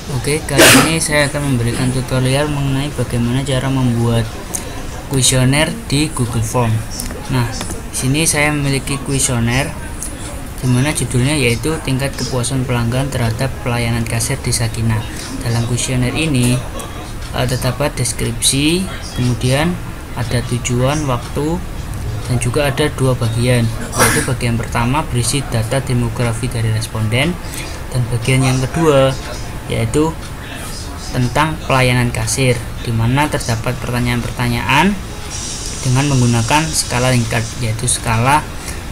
Oke, kali ini saya akan memberikan tutorial mengenai bagaimana cara membuat kuesioner di Google Form. Nah, di sini saya memiliki kuesioner dimana judulnya yaitu tingkat kepuasan pelanggan terhadap pelayanan kasir di Sakinah. Dalam kuesioner ini terdapat deskripsi, kemudian ada tujuan, waktu, dan juga ada dua bagian, yaitu bagian pertama berisi data demografi dari responden, dan bagian yang kedua yaitu tentang pelayanan kasir, di mana terdapat pertanyaan-pertanyaan dengan menggunakan skala Likert, yaitu skala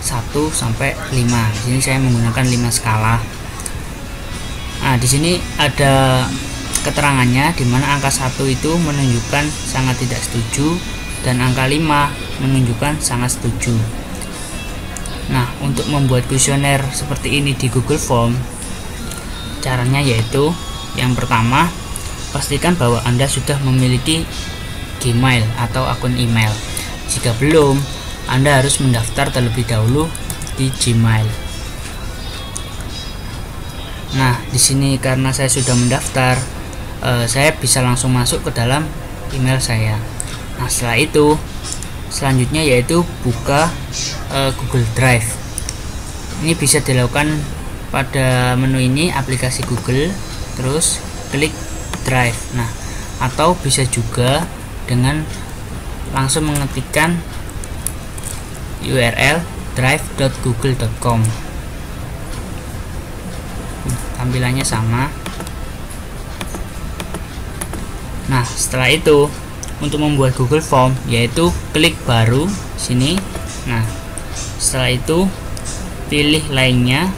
1 sampai 5. Di sini saya menggunakan 5 skala. Nah, di sini ada keterangannya, di mana angka 1 itu menunjukkan sangat tidak setuju dan angka 5 menunjukkan sangat setuju. Nah, untuk membuat kuesioner seperti ini di Google Form, caranya yaitu yang pertama, pastikan bahwa Anda sudah memiliki Gmail atau akun email. Jika belum, Anda harus mendaftar terlebih dahulu di Gmail. Nah, di sini karena saya sudah mendaftar, saya bisa langsung masuk ke dalam email saya. Nah, setelah itu, selanjutnya yaitu buka Google Drive. Ini bisa dilakukan pada menu ini, aplikasi Google, terus klik Drive. Nah, atau bisa juga dengan langsung mengetikkan URL drive.google.com. Tampilannya sama. Nah, setelah itu untuk membuat Google Form yaitu klik baru sini. Nah, setelah itu pilih lainnya.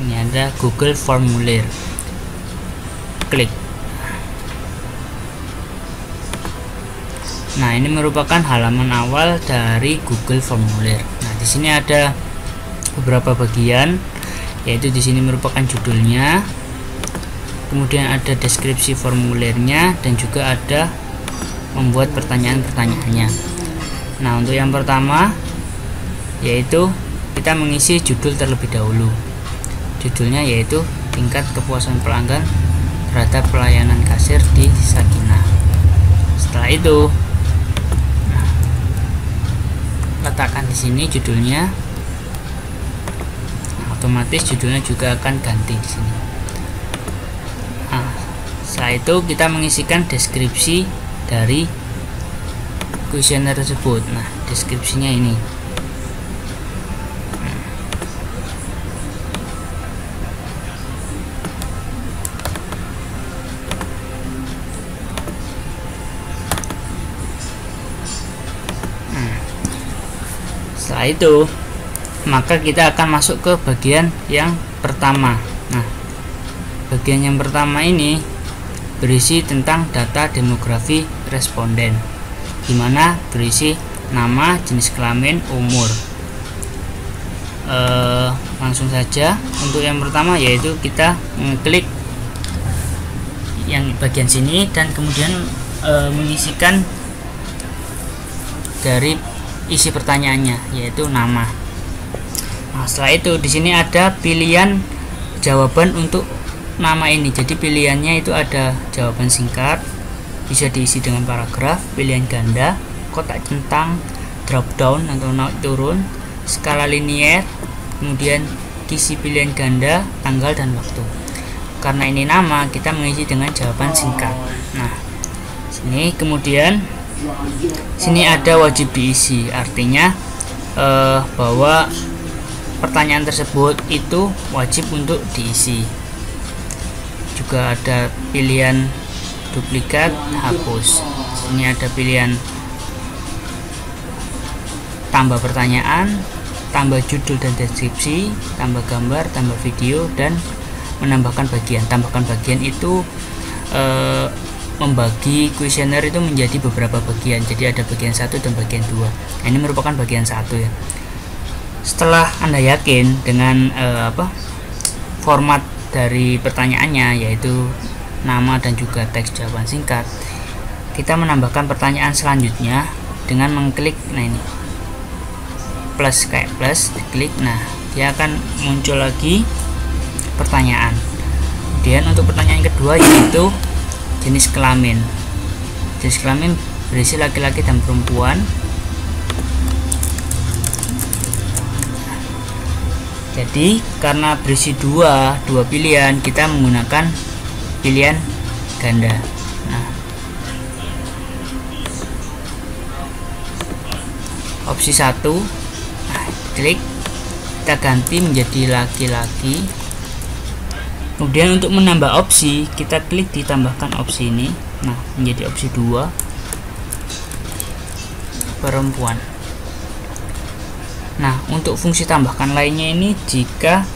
Ini ada Google Formulir. Klik. Nah, ini merupakan halaman awal dari Google Formulir. Nah, di sini ada beberapa bagian, yaitu di sini merupakan judulnya, kemudian ada deskripsi formulirnya, dan juga ada membuat pertanyaan-pertanyaannya. Nah, untuk yang pertama yaitu kita mengisi judul terlebih dahulu. Judulnya yaitu tingkat kepuasan pelanggan terhadap pelayanan kasir di Sakinah. Setelah itu, letakkan di sini judulnya. Nah, otomatis judulnya juga akan ganti di sini. Nah, setelah itu kita mengisikan deskripsi dari kuesioner tersebut. Nah, deskripsinya ini. Setelah itu, maka kita akan masuk ke bagian yang pertama. Nah, bagian yang pertama ini berisi tentang data demografi responden, di mana berisi nama, jenis kelamin, umur. Langsung saja untuk yang pertama yaitu kita mengklik yang bagian sini dan kemudian mengisikan dari isi pertanyaannya, yaitu nama. Nah, setelah itu di sini ada pilihan jawaban untuk nama ini. Jadi pilihannya itu ada jawaban singkat, bisa diisi dengan paragraf, pilihan ganda, kotak centang, drop down atau naik turun, skala linier, kemudian isi pilihan ganda, tanggal dan waktu. Karena ini nama, kita mengisi dengan jawaban singkat. Nah, sini kemudian sini ada wajib diisi, artinya bahwa pertanyaan tersebut itu wajib untuk diisi. Juga ada pilihan duplikat, hapus. Sini ada pilihan tambah pertanyaan, tambah judul dan deskripsi, tambah gambar, tambah video, dan menambahkan bagian. Tambahkan bagian itu membagi kuesioner itu menjadi beberapa bagian. Jadi ada bagian 1 dan bagian 2. Nah, ini merupakan bagian 1 ya. Setelah Anda yakin dengan format dari pertanyaannya, yaitu nama dan juga teks jawaban singkat, kita menambahkan pertanyaan selanjutnya dengan mengklik, nah ini plus, kayak plus, diklik. Nah, dia akan muncul lagi pertanyaan. Kemudian untuk pertanyaan kedua yaitu jenis kelamin. Jenis kelamin berisi laki-laki dan perempuan. Jadi karena berisi dua pilihan, kita menggunakan pilihan ganda. Nah, opsi 1, klik, kita ganti menjadi laki-laki. Kemudian untuk menambah opsi, kita klik ditambahkan opsi ini. Nah, menjadi opsi 2, perempuan. Nah, untuk fungsi tambahkan lainnya ini jika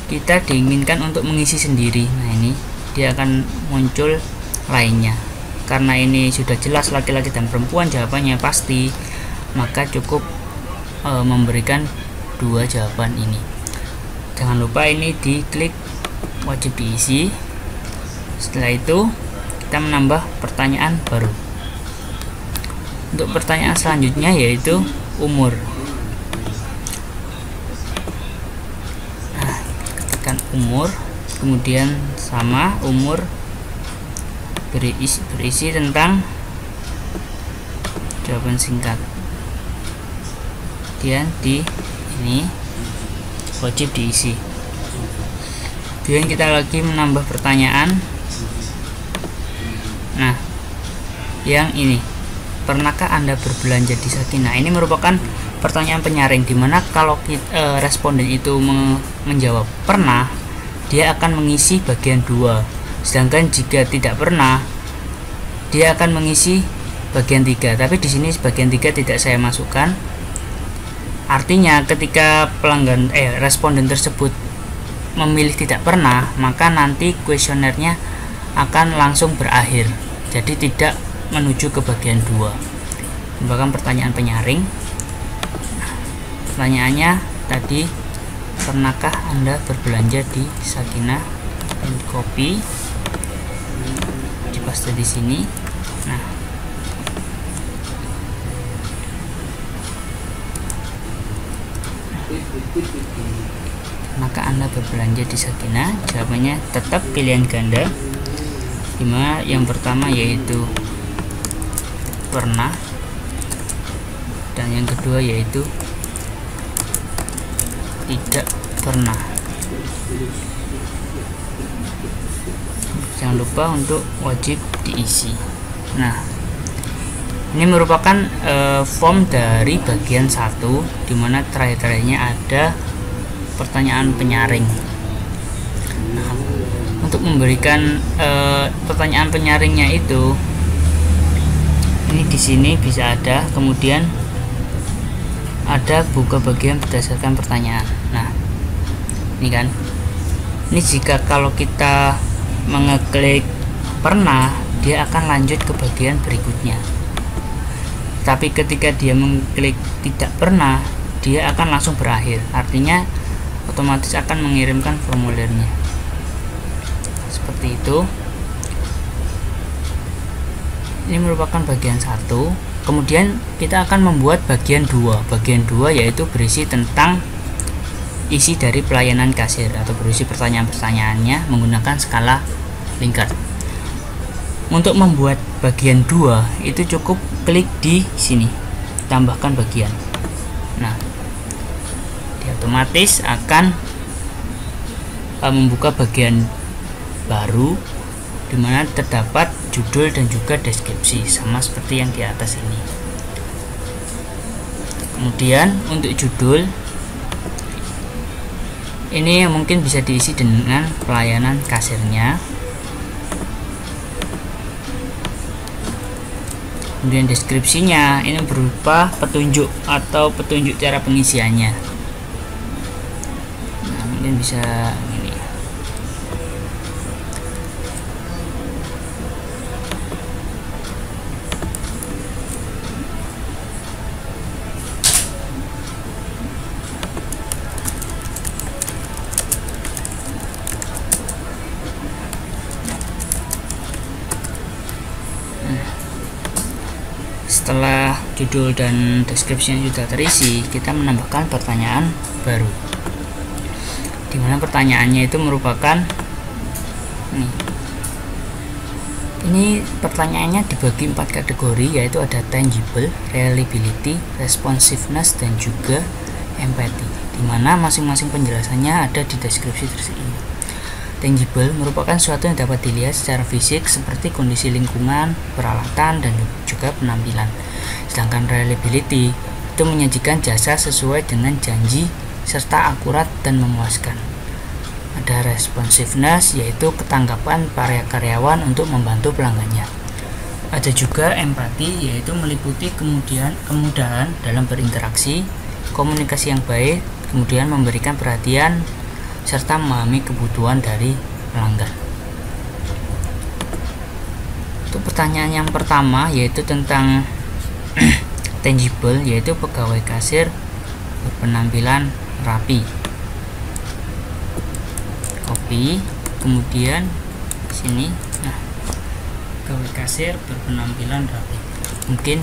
kita diinginkan untuk mengisi sendiri. Nah, ini dia akan muncul lainnya. Karena ini sudah jelas laki-laki dan perempuan jawabannya pasti, maka cukup memberikan 2 jawaban ini. Jangan lupa ini diklik wajib diisi. Setelah itu kita menambah pertanyaan baru. Untuk pertanyaan selanjutnya yaitu umur. Nah, ketikkan umur, kemudian sama umur berisi tentang jawaban singkat. Kemudian di ini wajib diisi. Kemudian kita lagi menambah pertanyaan. Nah, yang ini, pernahkah Anda berbelanja di Sakinah? Ini merupakan pertanyaan penyaring, dimana kalau responden itu menjawab pernah, dia akan mengisi bagian 2. Sedangkan jika tidak pernah, dia akan mengisi bagian 3. Tapi di sini bagian 3 tidak saya masukkan. Artinya ketika responden tersebut memilih tidak pernah, maka nanti kuesionernya akan langsung berakhir. Jadi tidak menuju ke bagian 2. Merupakan pertanyaan penyaring. Pertanyaannya tadi, pernahkah Anda berbelanja di Sakinah? Dan copy, dipaste di sini. Nah, maka Anda berbelanja di Sakinah, jawabannya tetap pilihan ganda, dimana yang pertama yaitu pernah, dan yang kedua yaitu tidak pernah. Jangan lupa untuk wajib diisi. Nah, ini merupakan form dari bagian 1, dimana terakhir-terakhirnya ada pertanyaan penyaring. Nah, untuk memberikan pertanyaan penyaringnya itu, ini di sini bisa ada, kemudian ada buka bagian berdasarkan pertanyaan. Nah, ini kan, ini jika kalau kita mengeklik pernah, dia akan lanjut ke bagian berikutnya. Tapi ketika dia mengklik tidak pernah, dia akan langsung berakhir. Artinya otomatis akan mengirimkan formulirnya. Seperti itu. Ini merupakan bagian 1. Kemudian kita akan membuat bagian 2. Bagian 2 yaitu berisi tentang isi dari pelayanan kasir, atau berisi pertanyaan-pertanyaannya menggunakan skala Likert. Untuk membuat bagian 2 itu cukup klik di sini, tambahkan bagian. Nah, dia otomatis akan membuka bagian baru di mana terdapat judul dan juga deskripsi, sama seperti yang di atas ini. Kemudian untuk judul ini mungkin bisa diisi dengan pelayanan kasirnya. Kemudian deskripsinya ini berupa petunjuk atau petunjuk cara pengisiannya. Nah, mungkin bisa ini. Setelah judul dan deskripsinya sudah terisi, kita menambahkan pertanyaan baru, dimana pertanyaannya itu merupakan Ini pertanyaannya dibagi 4 kategori, yaitu ada tangible, reliability, responsiveness, dan juga empathy, dimana masing-masing penjelasannya ada di deskripsi tersebut. Tangible merupakan sesuatu yang dapat dilihat secara fisik seperti kondisi lingkungan, peralatan, dan juga penampilan. Sedangkan reliability itu menyajikan jasa sesuai dengan janji serta akurat dan memuaskan. Ada responsiveness, yaitu ketanggapan para karyawan untuk membantu pelanggannya. Ada juga empati, yaitu meliputi kemudahan dalam berinteraksi, komunikasi yang baik, kemudian memberikan perhatian serta memahami kebutuhan dari pelanggan. Untuk pertanyaan yang pertama yaitu tentang tangible, yaitu pegawai kasir berpenampilan rapi. Copy, kemudian sini, nah, pegawai kasir berpenampilan rapi. Mungkin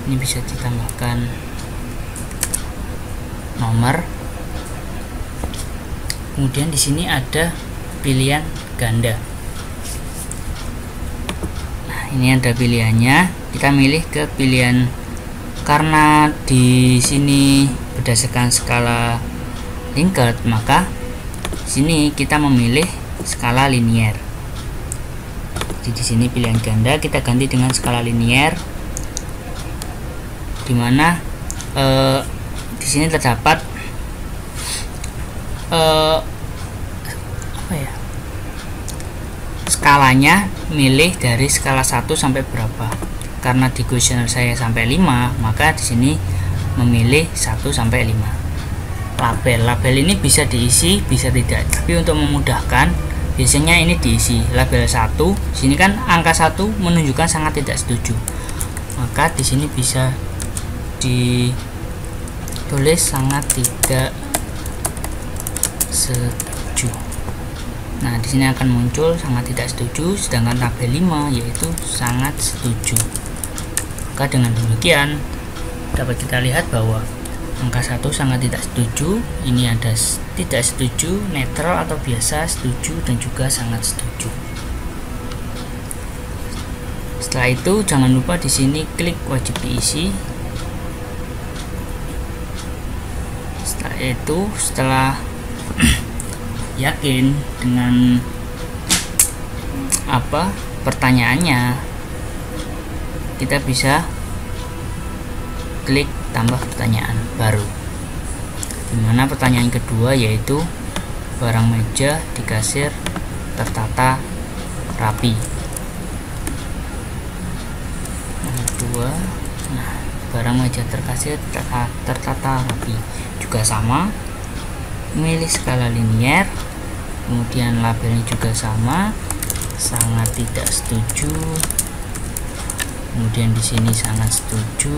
ini bisa ditambahkan nomor. Kemudian di sini ada pilihan ganda. Nah, ini ada pilihannya. Kita milih ke pilihan, karena di sini berdasarkan skala Likert, maka sini kita memilih skala linier. Jadi di sini pilihan ganda kita ganti dengan skala linier, dimana di sini terdapat skalanya, milih dari skala 1 sampai berapa. Karena di kuesioner saya sampai 5, maka di sini memilih 1 sampai 5. Label ini bisa diisi, bisa tidak, tapi untuk memudahkan biasanya ini diisi. Label 1, sini kan angka 1 menunjukkan sangat tidak setuju, maka di sini bisa ditulis sangat tidak setuju. Nah, di sini akan muncul sangat tidak setuju, sedangkan label 5 yaitu sangat setuju. Maka dengan demikian dapat kita lihat bahwa angka 1 sangat tidak setuju, ini ada tidak setuju, netral atau biasa, setuju, dan juga sangat setuju. Setelah itu jangan lupa di sini klik wajib diisi. Setelah itu, setelah yakin dengan pertanyaannya, kita bisa klik tambah pertanyaan baru, dimana pertanyaan kedua yaitu barang meja di kasir tertata rapi. Yang kedua, nah, barang meja terkasir tertata rapi juga sama, milih skala linier, kemudian labelnya juga sama, sangat tidak setuju, kemudian di sini sangat setuju.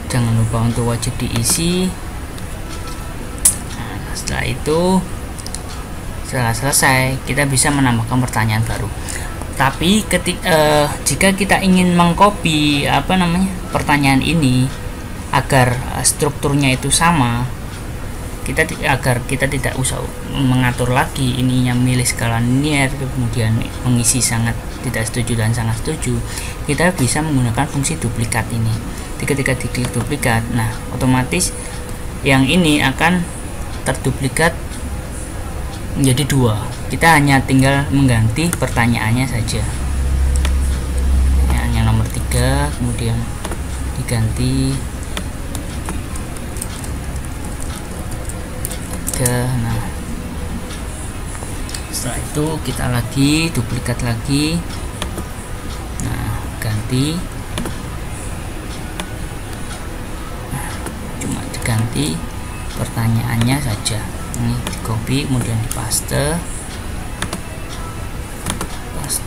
Jangan lupa untuk wajib diisi. Nah, setelah itu, setelah selesai, kita bisa menambahkan pertanyaan baru. Tapi jika kita ingin mengcopy pertanyaan ini agar strukturnya itu sama, agar kita tidak usah mengatur lagi ininya, milih skala linier kemudian mengisi sangat tidak setuju dan sangat setuju, kita bisa menggunakan fungsi duplikat ini. Ketika diklik duplikat, nah otomatis yang ini akan terduplikat menjadi 2. Kita hanya tinggal mengganti pertanyaannya saja. Yang nomor 3 kemudian diganti ke, nah setelah itu kita lagi duplikat lagi, nah ganti, nah, cuma diganti pertanyaannya saja. Ini di copy kemudian di paste 4.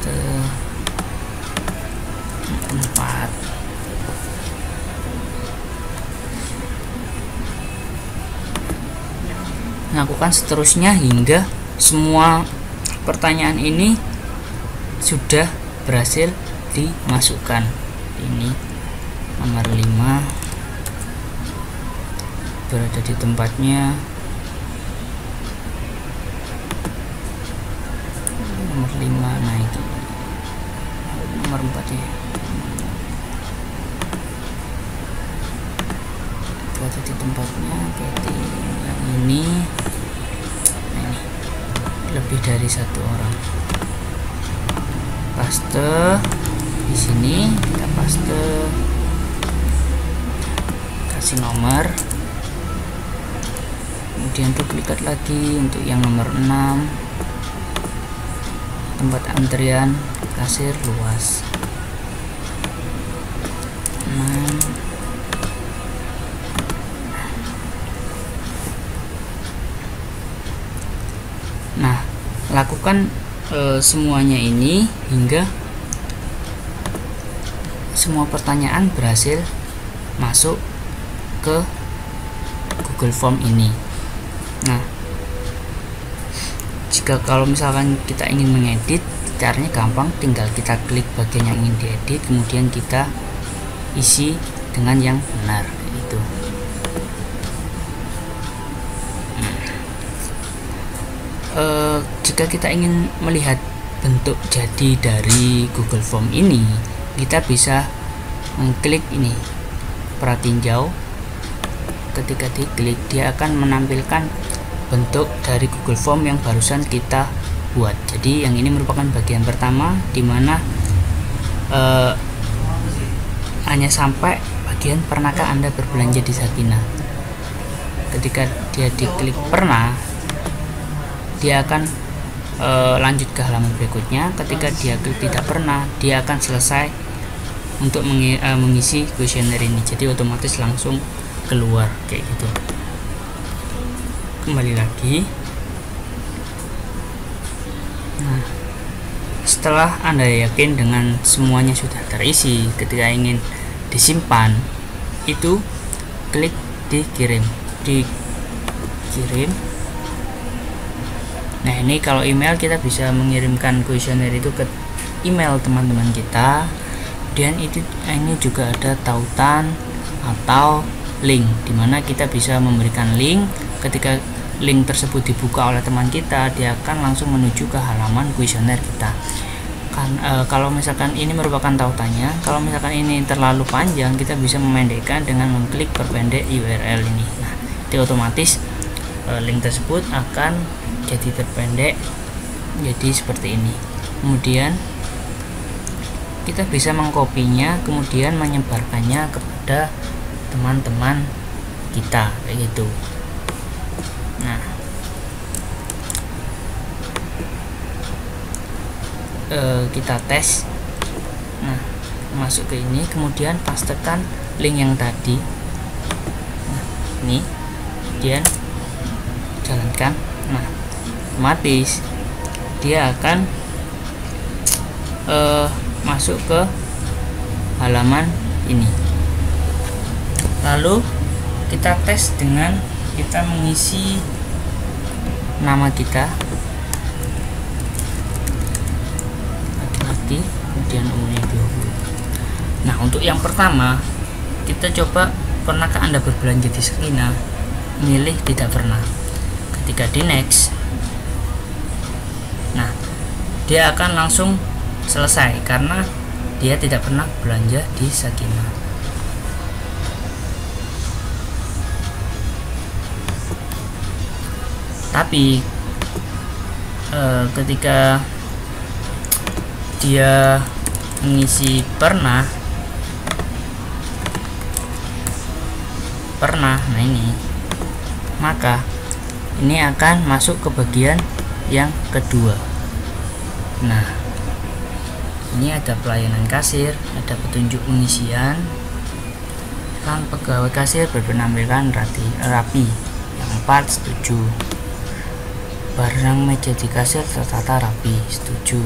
Lakukan seterusnya hingga semua pertanyaan ini sudah berhasil dimasukkan. Ini nomor 5 berada di tempatnya, lebih dari satu orang. Paste di sini, kita paste, kasih nomor, kemudian duplikat lagi untuk yang nomor 6, tempat antrian kasir luas 6. Nah, lakukan semuanya ini hingga semua pertanyaan berhasil masuk ke Google Form ini. Nah, jika kalau misalkan kita ingin mengedit, caranya gampang, tinggal kita klik bagian yang ingin diedit, kemudian kita isi dengan yang benar itu. Jika kita ingin melihat bentuk jadi dari Google Form ini, kita bisa mengklik ini pratinjau. Ketika diklik, dia akan menampilkan bentuk dari Google Form yang barusan kita buat. Jadi yang ini merupakan bagian pertama, dimana hanya sampai bagian pernahkah Anda berbelanja di Sakinah. Ketika dia diklik pernah, dia akan lanjut ke halaman berikutnya. Ketika dia klik tidak pernah, dia akan selesai untuk mengisi kuesioner ini. Jadi otomatis langsung keluar kayak gitu. Kembali lagi. Nah, setelah Anda yakin dengan semuanya sudah terisi, ketika ingin disimpan, itu klik dikirim. Nah, ini kalau email kita bisa mengirimkan kuesioner itu ke email teman-teman kita. Kemudian ini juga ada tautan atau link, dimana kita bisa memberikan link. Ketika link tersebut dibuka oleh teman kita, dia akan langsung menuju ke halaman kuesioner kita. Kalau misalkan ini merupakan tautannya, kalau misalkan ini terlalu panjang, kita bisa memendekkan dengan mengklik perpendek URL ini. Nah, itu otomatis link tersebut akan jadi terpendek jadi seperti ini. Kemudian kita bisa mengkopinya, kemudian menyebarkannya kepada teman-teman kita kayak gitu. Nah, kita tes. Nah, masuk ke ini, kemudian pastekan link yang tadi. Nah, ini kemudian jalankan. Nah, otomatis dia akan masuk ke halaman ini. Lalu kita tes dengan kita mengisi nama kita, laki-laki, kemudian umurnya 20. Nah, untuk yang pertama kita coba, pernahkah Anda berbelanja di Sakinah? Milih tidak pernah. Ketika di next, nah, dia akan langsung selesai karena dia tidak pernah belanja di Sakinah. Tapi ketika dia mengisi pernah, nah ini, maka ini akan masuk ke bagian yang kedua. Nah, ini ada pelayanan kasir, ada petunjuk pengisian, kan pegawai kasir berpenampilan rapi. Yang 4 setuju. Barang meja di kasir tertata rapi, setuju.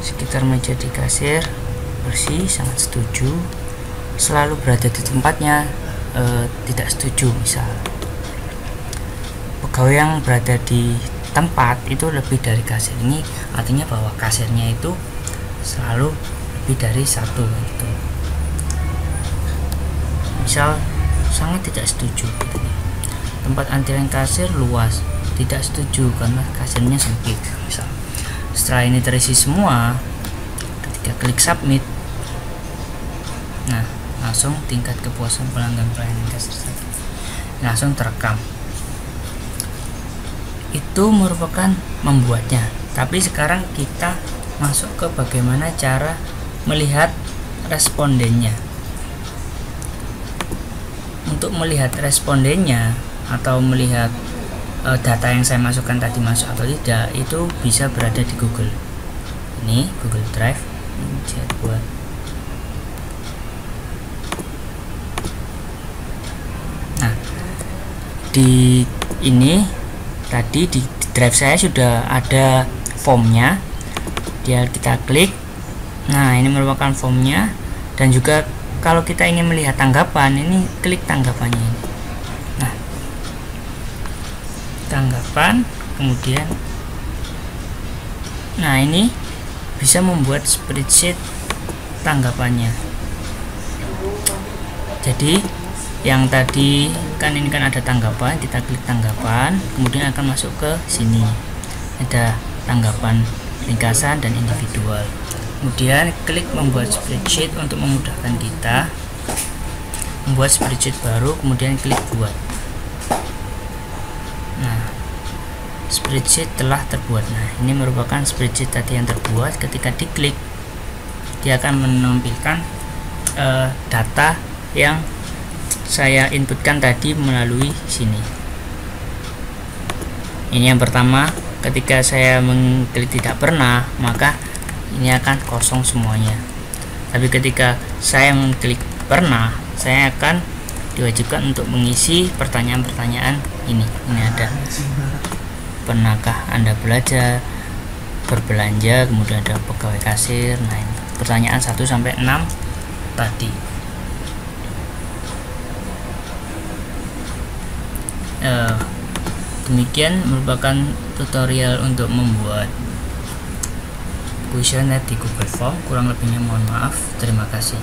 Sekitar meja di kasir bersih, sangat setuju. Selalu berada di tempatnya, tidak setuju. Misal pegawai yang berada di tempat itu lebih dari kasir, ini artinya bahwa kasirnya itu selalu lebih dari satu gitu. Misal sangat tidak setuju gitu. Tempat antrian kasir luas, tidak setuju karena kasirnya sempit. Misal setelah ini terisi semua, ketika klik submit, nah langsung tingkat kepuasan pelanggan pelayanan kasir langsung terekam. itu merupakan membuatnya. Tapi sekarang kita masuk ke bagaimana cara melihat respondennya. Untuk melihat respondennya atau melihat data yang saya masukkan tadi masuk atau tidak, itu bisa berada di Google. Ini Google Drive. Ini saya buat. Nah, di ini tadi di drive saya sudah ada formnya. Dia kita klik. Nah, ini merupakan formnya, dan juga kalau kita ingin melihat tanggapan, ini klik tanggapannya ini. Nah, tanggapan, kemudian nah ini bisa membuat spreadsheet tanggapannya. Jadi yang tadi kan ini kan ada tanggapan, kita klik tanggapan, kemudian akan masuk ke sini. Ada tanggapan ringkasan dan individual. Kemudian klik membuat spreadsheet untuk memudahkan kita membuat spreadsheet baru, kemudian klik buat. Nah, spreadsheet telah terbuat. Nah, ini merupakan spreadsheet tadi yang terbuat. Ketika diklik, dia akan menampilkan data yang saya inputkan tadi melalui sini. Ini yang pertama, ketika saya mengklik tidak pernah, maka ini akan kosong semuanya. Tapi ketika saya mengklik pernah, saya akan diwajibkan untuk mengisi pertanyaan-pertanyaan ini. Ini ada, pernahkah Anda belajar, berbelanja, kemudian ada pegawai kasir. Nah, ini pertanyaan 1 sampai 6 tadi. Demikian merupakan tutorial untuk membuat kuesioner di Google Form. Kurang lebihnya mohon maaf. Terima kasih.